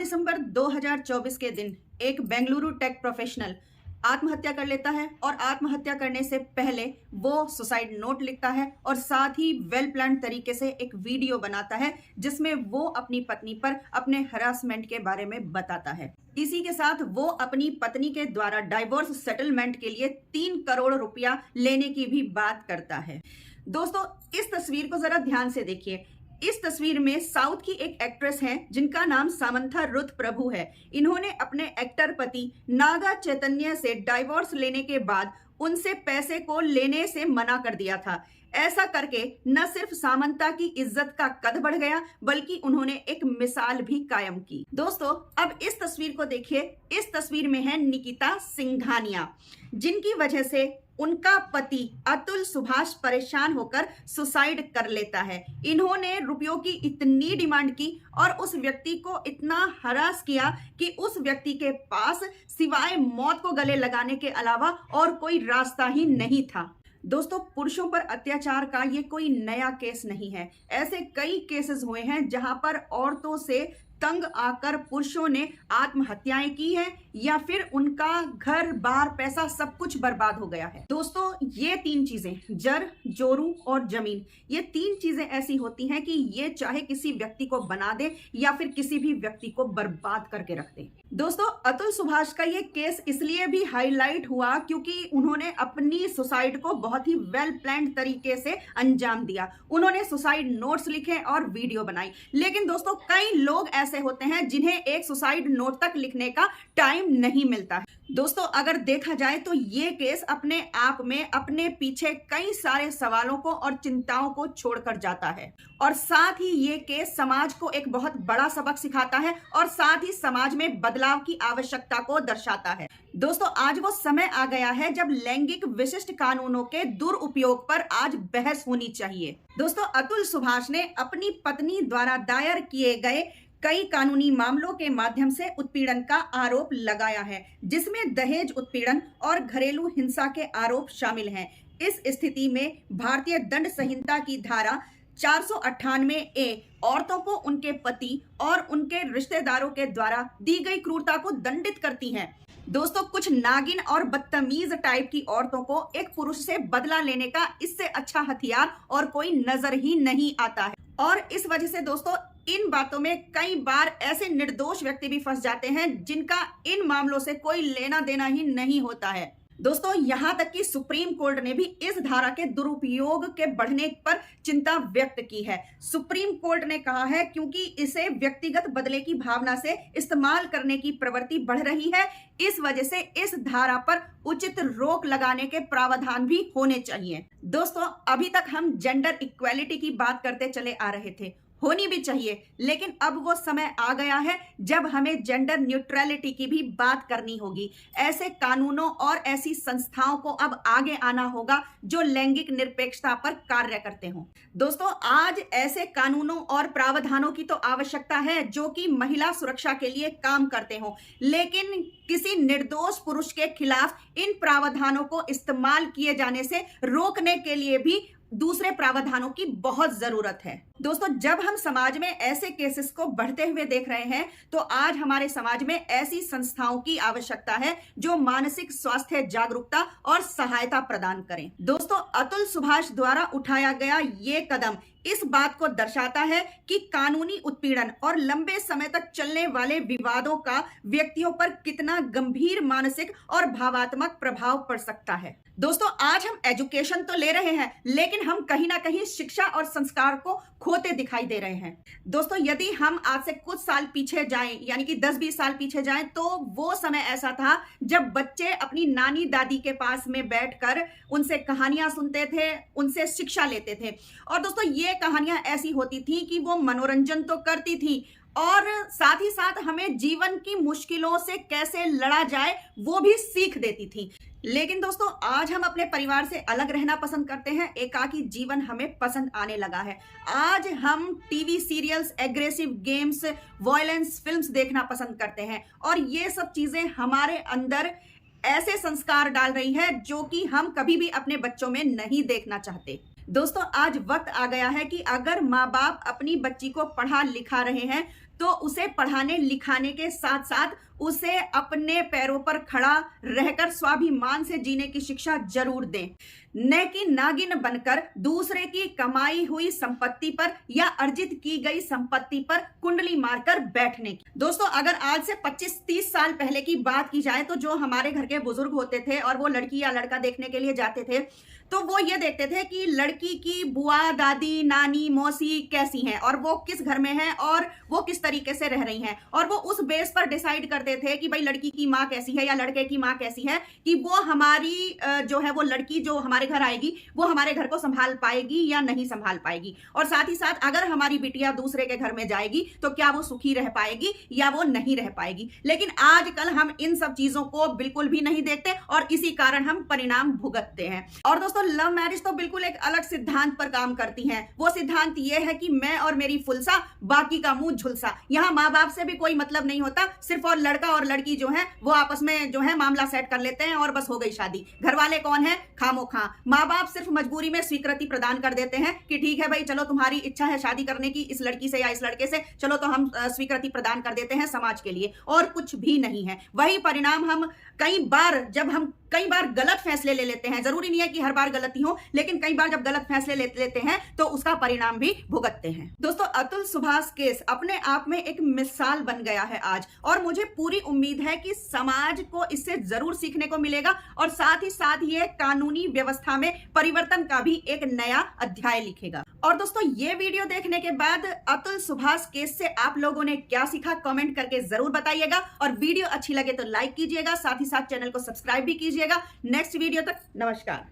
दिसंबर 2024 के दिन एक बेंगलुरु टेक प्रोफेशनल आत्महत्या कर लेता है और आत्महत्या करने से पहले वो सुसाइड नोट लिखता है और साथ ही वेल प्लान तरीके से एक वीडियो बनाता है जिसमें वो अपनी पत्नी पर अपने हरासमेंट के बारे में बताता है। इसी के साथ वो अपनी पत्नी के द्वारा डाइवोर्स सेटलमेंट के लिए 3 करोड़ रुपया लेने की भी बात करता है। दोस्तों, इस तस्वीर को जरा ध्यान से देखिए। इस तस्वीर में साउथ की एक एक्ट्रेस हैं जिनका नाम सामंथा रुथ प्रभु है। इन्होंने अपने एक्टर पति नागा चैतन्य से डाइवोर्स लेने के बाद उनसे पैसे को लेने से मना कर दिया था। ऐसा करके न सिर्फ सामंता की इज्जत का कद बढ़ गया बल्कि उन्होंने एक मिसाल भी कायम की। दोस्तों, अब इस तस्वीर को देखिए। इस तस्वीर में है निकिता सिंघानिया, जिनकी वजह से उनका पति अतुल सुभाष परेशान होकर सुसाइड कर लेता है। इन्होंने रुपयों की इतनी डिमांड की और उस व्यक्ति को इतना हरास किया कि उस व्यक्ति के पास सिवाय मौत को गले लगाने के अलावा और कोई रास्ता ही नहीं था। दोस्तों, पुरुषों पर अत्याचार का ये कोई नया केस नहीं है। ऐसे कई केसेस हुए हैं जहां पर औरतों से तंग आकर पुरुषों ने आत्महत्याएं की हैं या फिर उनका घर बार पैसा सब कुछ बर्बाद हो गया है। दोस्तों, ये 3 चीजें, जर, जोरू और जमीन, ये 3 चीजें ऐसी होती हैं कि ये चाहे किसी व्यक्ति को बना दे या फिर किसी भी व्यक्ति को बर्बाद करके रख दे। दोस्तों, अतुल सुभाष का ये केस इसलिए भी हाईलाइट हुआ क्योंकि उन्होंने अपनी सुसाइड को बहुत ही वेल प्लान्ड तरीके से अंजाम दिया। उन्होंने सुसाइड नोट्स लिखे और वीडियो बनाई। लेकिन दोस्तों, कई लोग ऐसे होते हैं जिन्हें एक सुसाइड नोट तक लिखने का टाइम नहीं मिलता है। दोस्तों, अगर देखा जाए तो ये केस अपने आप में अपने पीछे कई सारे सवालों को और चिंताओं को छोड़कर जाता है और साथ ही ये केस समाज को एक बहुत बड़ा सबक सिखाता है और साथ ही समाज में बदलाव की आवश्यकता को दर्शाता है। दोस्तों, आज वो समय आ गया है जब लैंगिक विशिष्ट कानूनों के दुरुपयोग पर आज बहस होनी चाहिए। दोस्तों, अतुल सुभाष ने अपनी पत्नी द्वारा दायर किए गए कई कानूनी मामलों के माध्यम से उत्पीड़न का आरोप लगाया है, जिसमें दहेज उत्पीड़न और घरेलू हिंसा के आरोप शामिल हैं। इस स्थिति में भारतीय दंड संहिता की धारा 498A औरतों को उनके पति और उनके रिश्तेदारों के द्वारा दी गई क्रूरता को दंडित करती है। दोस्तों, कुछ नागिन और बदतमीज टाइप की औरतों को एक पुरुष से बदला लेने का इससे अच्छा हथियार और कोई नजर ही नहीं आता है और इस वजह से दोस्तों, इन बातों में कई बार ऐसे निर्दोष व्यक्ति भी फंस जाते हैं जिनका इन मामलों से कोई लेना देना ही नहीं होता है। दोस्तों, यहां तक कि सुप्रीम कोर्ट ने भी इस धारा के दुरुपयोग के बढ़ने पर चिंता व्यक्त की है। सुप्रीम कोर्ट ने कहा है क्योंकि इसे व्यक्तिगत बदले की भावना से इस्तेमाल करने की प्रवृत्ति बढ़ रही है, इस वजह से इस धारा पर उचित रोक लगाने के प्रावधान भी होने चाहिए। दोस्तों, अभी तक हम जेंडर इक्वेलिटी की बात करते चले आ रहे थे, होनी भी चाहिए, लेकिन अब वो समय आ गया है जब हमें जेंडर न्यूट्रलिटी की भी बात करनी होगी। ऐसे कानूनों और ऐसी संस्थाओं को अब आगे आना होगा जो लैंगिक निरपेक्षता पर कार्य करते हों। दोस्तों, आज ऐसे कानूनों और प्रावधानों की तो आवश्यकता है जो कि महिला सुरक्षा के लिए काम करते हों, लेकिन किसी निर्दोष पुरुष के खिलाफ इन प्रावधानों को इस्तेमाल किए जाने से रोकने के लिए भी दूसरे प्रावधानों की बहुत जरूरत है। दोस्तों, जब हम समाज में ऐसे केसेस को बढ़ते हुए देख रहे हैं तो आज हमारे समाज में ऐसी संस्थाओं की आवश्यकता है जो मानसिक स्वास्थ्य जागरूकता और सहायता प्रदान करें। दोस्तों, अतुल सुभाष द्वारा उठाया गया ये कदम इस बात को दर्शाता है कि कानूनी उत्पीड़न और लंबे समय तक चलने वाले विवादों का व्यक्तियों पर कितना गंभीर मानसिक और भावात्मक प्रभाव पड़ सकता है। दोस्तों, आज हम एजुकेशन तो ले रहे हैं लेकिन हम कहीं ना कहीं शिक्षा और संस्कार को खोते दिखाई दे रहे हैं। दोस्तों, यदि हम आज से कुछ साल पीछे जाएं, यानी कि 10-20 साल पीछे जाएं, तो वो समय ऐसा था जब बच्चे अपनी नानी दादी के पास में बैठकर उनसे कहानियां सुनते थे, उनसे शिक्षा लेते थे और दोस्तों, ये कहानियां ऐसी होती थी कि वो मनोरंजन तो करती थी और साथ ही साथ हमें जीवन की मुश्किलों से कैसे लड़ा जाए वो भी सीख देती थी। लेकिन दोस्तों, आज हम अपने परिवार से अलग रहना पसंद करते हैं, एकाकी जीवन हमें पसंद आने लगा है। आज हम TV serials, aggressive games, violence films देखना पसंद करते हैं और ये सब चीजें हमारे अंदर ऐसे संस्कार डाल रही है जो कि हम कभी भी अपने बच्चों में नहीं देखना चाहते। दोस्तों, आज वक्त आ गया है कि अगर माँ बाप अपनी बच्ची को पढ़ा लिखा रहे हैं तो उसे पढ़ाने लिखाने के साथ साथ उसे अपने पैरों पर खड़ा रहकर स्वाभिमान से जीने की शिक्षा जरूर दें, न कि नागिन बनकर दूसरे की कमाई हुई संपत्ति पर या अर्जित की गई संपत्ति पर कुंडली मारकर बैठने की। दोस्तों, अगर आज से 25-30 साल पहले की बात की जाए तो जो हमारे घर के बुजुर्ग होते थे और वो लड़की या लड़का देखने के लिए जाते थे तो वो ये देखते थे कि लड़की की बुआ, दादी, नानी, मौसी कैसी हैं और वो किस घर में हैं और वो किस तरीके से रह रही हैं, और वो उस बेस पर डिसाइड करते थे कि भाई लड़की की माँ कैसी है या लड़के की माँ कैसी है, कि वो हमारी जो है वो लड़की जो हमारे घर आएगी वो हमारे घर को संभाल पाएगी या नहीं संभाल पाएगी, और साथ ही साथ अगर हमारी बिटिया दूसरे के घर में जाएगी तो क्या वो सुखी रह पाएगी या वो नहीं रह पाएगी। लेकिन आजकल हम इन सब चीजों को बिल्कुल भी नहीं देखते और इसी कारण हम परिणाम भुगतते हैं। और दोस्तों, लव मैरिज तो बिल्कुल एक अलग सिद्धांत पर काम करती हैं। वो सिद्धांत ये है कि मैं और मेरी फुलसा, बाकी का मुंह झुलसा। यहाँ माँ बाप से भी कोई मतलब नहीं होता, सिर्फ और लड़का और लड़की जो है वो आपस में जो है मामला सेट कर लेते हैं और बस हो गई शादी। घर वाले कौन है? खामोखा। माँ बाप सिर्फ मजबूरी में स्वीकृति प्रदान कर देते हैं कि ठीक है भाई, चलो तुम्हारी इच्छा है शादी करने की इस लड़की से या इस लड़के से, चलो तो हम स्वीकृति प्रदान कर देते हैं समाज के लिए, और कुछ भी नहीं है। वही परिणाम हम कई बार गलत फैसले ले लेते हैं, जरूरी नहीं है कि हर बार गलती हो, लेकिन कई बार जब गलत फैसले लेते हैं तो उसका परिणाम भी भुगतते हैं। दोस्तों, अतुल सुभाष केस अपने आप में एक मिसाल बन गया है आज, और मुझे पूरी उम्मीद है कि समाज को इससे जरूर सीखने को मिलेगा और साथ ही साथ ये कानूनी व्यवस्था में परिवर्तन का भी एक नया अध्याय लिखेगा। और दोस्तों, ये वीडियो देखने के बाद अतुल सुभाष केस से आप लोगों ने क्या सीखा कमेंट करके जरूर बताइएगा, और वीडियो अच्छी लगे तो लाइक कीजिएगा, साथ ही साथ चैनल को सब्सक्राइब भी कीजिएगा। नेक्स्ट वीडियो तक नमस्कार।